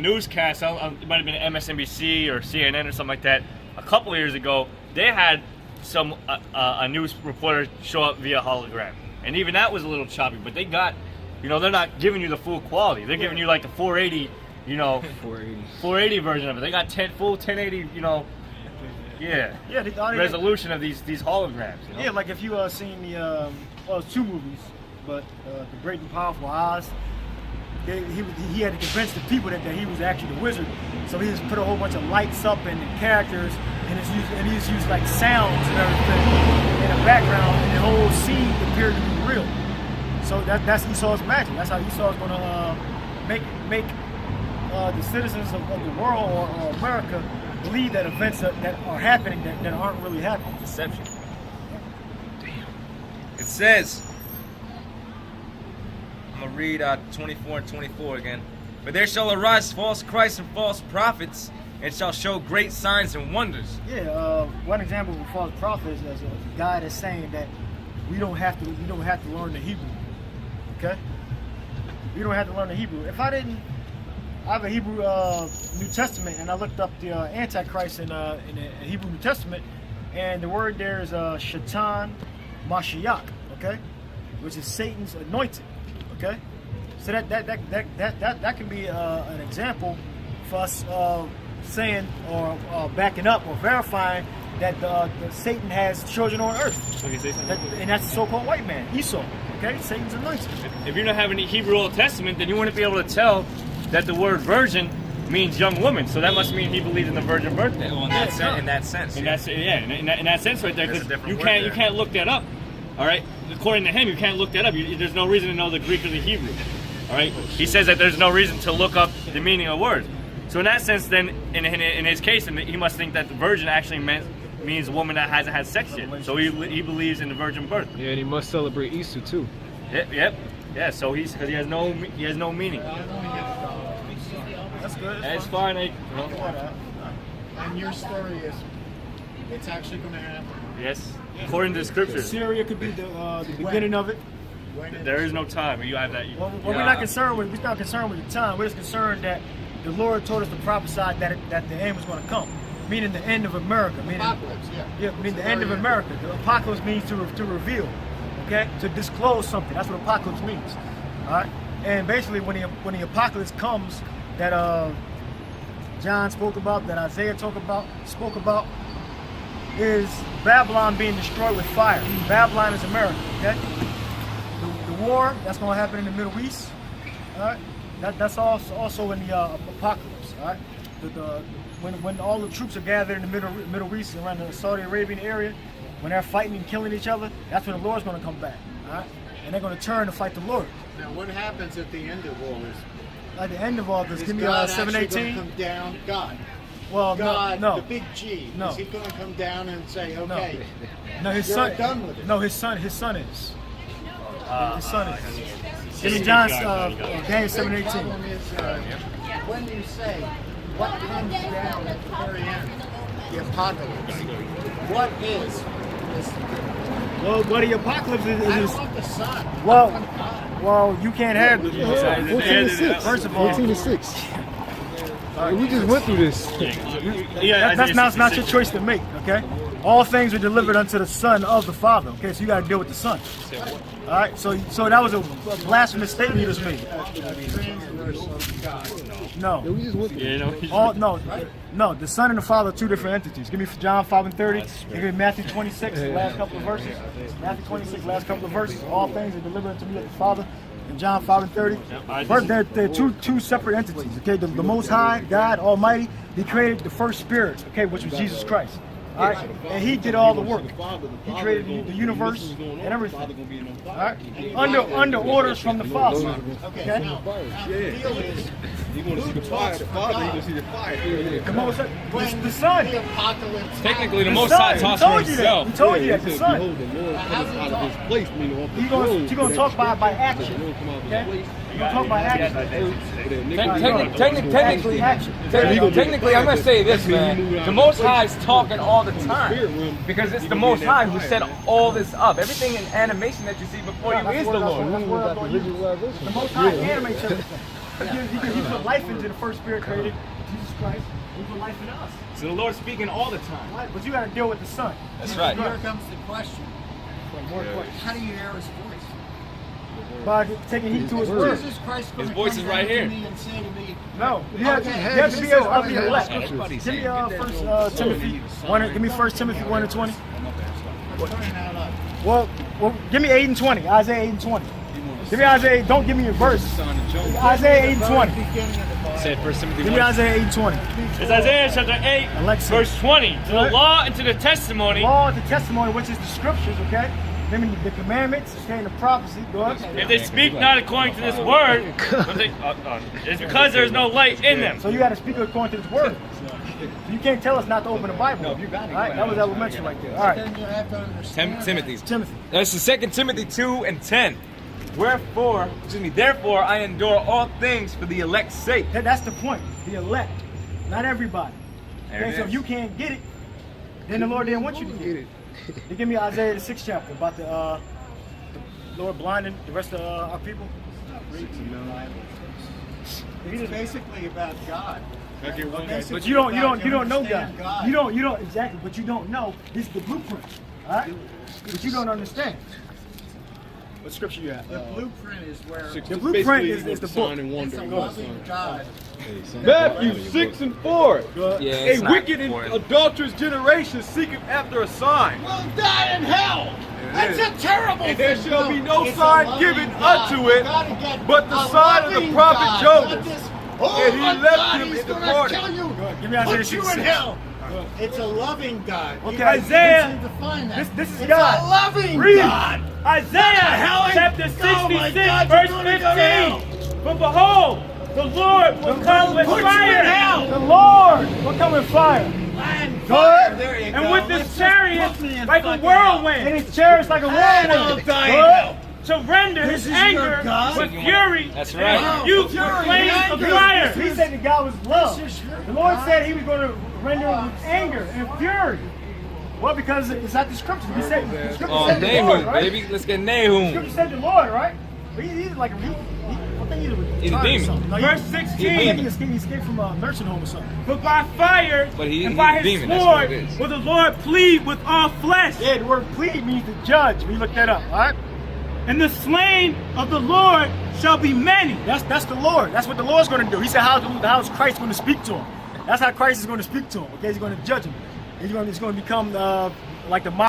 newscast, it might have been MSNBC or CNN or something like that, a couple of years ago, they had some a news reporter show up via hologram. And even that was a little choppy, but they got, they're not giving you the full quality. They're giving you like the 480, 480 version of it. They got full 1080, resolution of these holograms. Yeah, like if you seen the, it's 2 movies, but The Great and Powerful Oz, he had to convince the people that he was actually the wizard. So he just put a whole bunch of lights up and characters, and he just used like sounds and everything in the background, and the whole scene appeared to be real. So that's Esau's magic. That's how Esau's going to make the citizens of the world or America believe that events that are happening that aren't really happening. Deception. Damn. It says, I'm going to read 24 and 24 again. But there shall arise false Christs and false prophets, and shall show great signs and wonders. Yeah, one example of a false prophet is a guy that's saying that we don't have to learn the Hebrew. Okay? We don't have to learn the Hebrew. If I have a Hebrew New Testament, and I looked up the Antichrist in the Hebrew New Testament, and the word there is Shaitan Mashiach, okay, which is Satan's anointed, okay. So that can be an example for us saying or backing up or verifying that Satan has children on earth. So you say something? And that's the so-called white man, Esau, okay, Satan's anointed. If you don't have any Hebrew Old Testament, then you wouldn't be able to tell that the word virgin means young woman, so that must mean he believed in the virgin birth. Well, in that sense, in that sense, right there, because you can't look that up. All right, according to him, you can't look that up. There's no reason to know the Greek or the Hebrew. All right, he says that there's no reason to look up the meaning of words. So in that sense, then in his case, he must think that the virgin actually means a woman that hasn't had sex yet. So he believes in the virgin birth. Yeah, and he must celebrate Easter too. Yep. Yeah. So because he has no meaning. That's good. That's fine. And your story is, it's actually going to happen. Yes, according to the scriptures. Syria could be the beginning of it. There is no time. You have that. Well, we're not concerned with the time. We're just concerned that the Lord told us to prophesy that the end was going to come, meaning the end of America. Meaning, Apocalypse, meaning the end of America. The apocalypse means to reveal, okay, to disclose something. That's what apocalypse means. All right, and basically when the apocalypse comes, that John spoke about, that Isaiah spoke about, is Babylon being destroyed with fire. Babylon is America. Okay, the war that's going to happen in the Middle East. All right. That's also in the apocalypse, all right? When all the troops are gathered in the Middle East around the Saudi Arabian area, when they're fighting and killing each other, that's when the Lord's going to come back, all right? And they're going to turn to fight the Lord. Now, what happens at the end of all this? At the end of all this, give me God 718. come down, God. Well, God, no. the big G. No. Is he going to come down and say, okay, no, his you're son. done with it? No, his son is. His son is. Give me John Daniel 7:18. Problem is, when you say what comes down at the very end, the apocalypse, what is this? Well, the apocalypse is. I want the sun. Well, you can't have. 14:6. First of all, 14:6. We just went through this. That's not your choice to make. Okay. All things were delivered unto the Son of the Father. Okay, so you got to deal with the Son. All right, so that was a blasphemous statement you just made. No. Yeah, we just went through this. No. The Son and the Father are two different entities. Give me John 5:30. Give me Matthew 26, the last couple of verses. Matthew 26, last couple of verses. All things are delivered unto me of the Father. And John 5:30. First, they're two separate entities. Okay, the Most High, God Almighty, He created the first Spirit. Okay, which was Jesus Christ. All right, and He did all the work. He created the universe and everything. All right, under orders from the Father. Okay. Now, the deal is, who talks for God? The Most High, the Son. The apocalypse. Technically, the The Most Son. High He talks told for you that. himself. He told you that. The Son. Behold, the Lord cometh out of his place, meaning off the He's throne. gonna talk by action. Okay. He's gonna talk by action. Technically, I'm gonna say this, man. The Most High is talking all the time because it's the Most High who set all this up. Everything in animation that you see before you is the Lord. The Most High animates everything. He put life into the first spirit created, Jesus Christ. He put life in us. So the Lord's speaking all the time. Right? But you got to deal with the Son. That's right. Here comes the question. More questions. How do you hear his voice? By taking heed to his word. Jesus Christ His voice is right here. Me and say to me, No, you have to be of the elect. Give me First Timothy 1. Give me 1 Timothy 1 and 20. turn that up. Well, give me 8 and 20. Isaiah 8 and 20. Give me Isaiah. Don't give me your verse. Isaiah 8 and 20. Said 1 Timothy Give me 1. Isaiah 8 and 20. It's Isaiah chapter 8, Alexa. verse 20. To the law and to the testimony. Law of the testimony, which is the scriptures, okay? I mean, the commandments, okay, the prophecy. Go ahead. If they speak not according to this word, it's because there is no light in them. So you got to speak according to this word. You can't tell us not to open the Bible. No, you got it. All right, that was elementary right there. All right. Then you have to understand. Timothy. That's the 2 Timothy 2 and 10. Therefore I endure all things for the elect's sake. That's the point. The elect, not everybody. There Okay, it so if is. you can't get it, then the Lord didn't want you to get it. They give me Isaiah the 6th chapter about the Lord blinding the rest of our people. It's basically about God. But you don't know God. You don't exactly. But you don't know. This is the blueprint. All right. But you don't understand. What scripture you at? The blueprint is where The blueprint is the book. it's a loving God. Matthew 6 and 4. Yeah, A it's not wicked and important. adulterous generation seeketh after a sign. Will die in hell. That's a terrible And there thing. shall be no It's a sign loving given God. unto it, You gotta get but the a sign of the loving prophet God, Jonas. not this, And he my left God, him he's in the gonna garden. kill you. Give me Isaiah Put you 6. in hell. It's a loving God. You Okay, guys Isaiah, need to define that. this is it's God. a loving Read. God. Isaiah chapter 66, Oh my God, verse you're gonna go to hell. 15. For behold, the Lord will come with Put you in fire. hell. The Lord will come in fire. And Good. fire. There you And go. with Let's his just chariots put me in like a fucking hell. whirlwind. And his chariots like a And I'll whirlwind. die in Good. hell. To render This his is your anger God? with fury. That's and right. his youth Fury, with flames of anger. fire. He said that God was love. This is your The Lord God. said he was going to render it with anger and fury. Well, because it's not the scripture. He said the scripture Oh, said the Lord, Nahum, right? baby. Let's get The Nahum. scripture said the Lord, right? But he's like I think He's a retarded or demon. something. No, Verse he 16. escaped from a nursing home or something. But by fire But he- and by he's his a demon, that's what sword it is. will the Lord plead with all flesh. Yeah, the word plead means to judge. We looked that up, all right? And the slain of the Lord shall be many. That's the Lord. That's what the Lord's going to do. He said, how's Christ going to speak to him? That's how Christ is going to speak to him. Okay, he's going to judge him. He's going to become like the